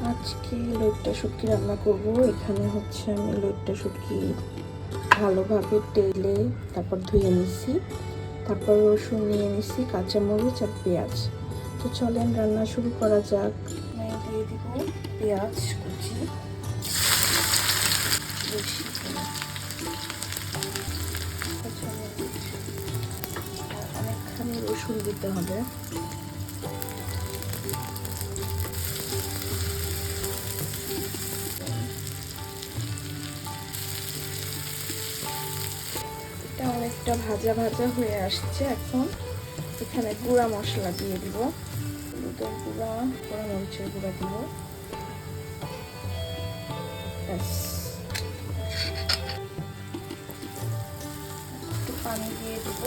আজকে লইট্টা শুটকি রান্না করব। এখানে হচ্ছে আমি লইট্টা শুটকি ভালোভাবে তেলে তারপর ধুয়ে নিছি, তারপর রসুন নিয়ে নিছি, কাঁচামরিচ আর পেঁয়াজ। তো চলেন রান্না শুরু করা যাক। আমি দিয়ে দিব পেঁয়াজ কুচি, বেশি অনেকখানি রসুন দিতে হবে। এটা অনেকটা ভাজা ভাজা হয়ে আসছে। এখন এখানে গুঁড়া মশলা দিয়ে দিব, হলুদের গুঁড়া, পোড়া মরিচের গুঁড়া দিব। একটু পানি দিয়ে দিব,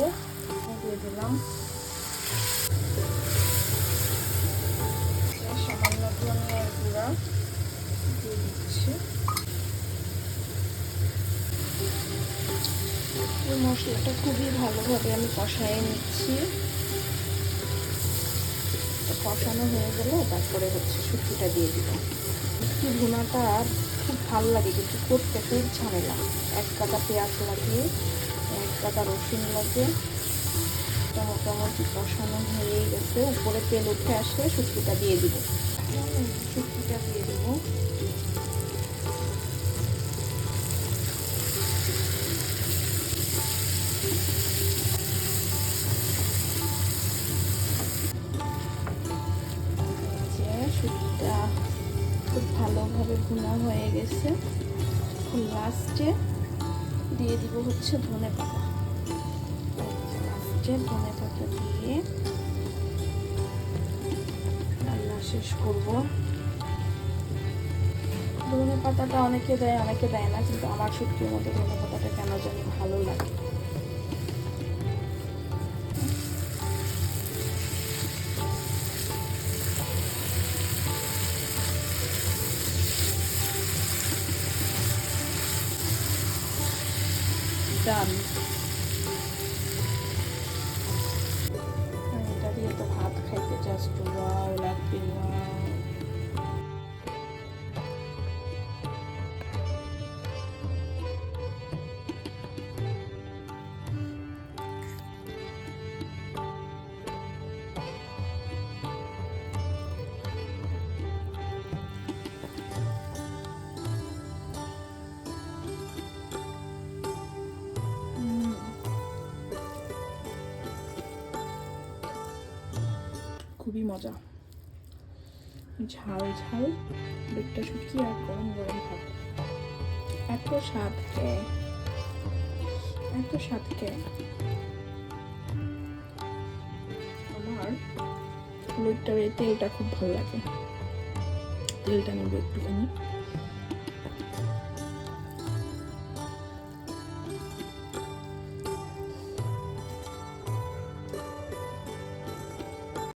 দিয়ে দিলাম সামান্য ধনিয়ার গুঁড়া দিয়ে দিচ্ছি। এই মশলাটা খুবই ভালোভাবে আমি কষায় নিচ্ছি। কষানো হয়ে গেলে তারপরে হচ্ছে শুটকিটা দিয়ে দিব। শুটকি ভুনাটা খুব ভালো লাগে, কিন্তু করতে খুব ঝামেলা। এক কাটা পেঁয়াজ লাগে, এক কাটা রসুন লাগে। মোটামুটি কষানো হয়েই গেছে, উপরে তেল উঠে আসলে শুটকিটা দিয়ে দিব। শুটকিটা দিয়ে দিব। শুটকিটা খুব ভালোভাবে ভুনা হয়ে গেছে। লাস্টে দিয়ে দিব হচ্ছে ধনে পাতা। লাস্টে ধনে পাতা দিয়ে রান্না শেষ করব। ধনে পাতাটা অনেকে দেয় অনেকে দেয় না, কিন্তু আমার শুটকির মধ্যে ধনে পাতাটা কেন জানি ভালো লাগে। ডান, এটা দিয়ে তো ভাত খাইতে জাস্ট ওয়াও লাগবে। খুবই মজা, ঝাল ঝাল লইট্টা শুটকি আর গরম গরম ভাত। এত স্বাদ কে, এত স্বাদ কে। আমার লইট্টার এই তেলটা খুব ভালো লাগে। তেলটা নেব একটুখানি।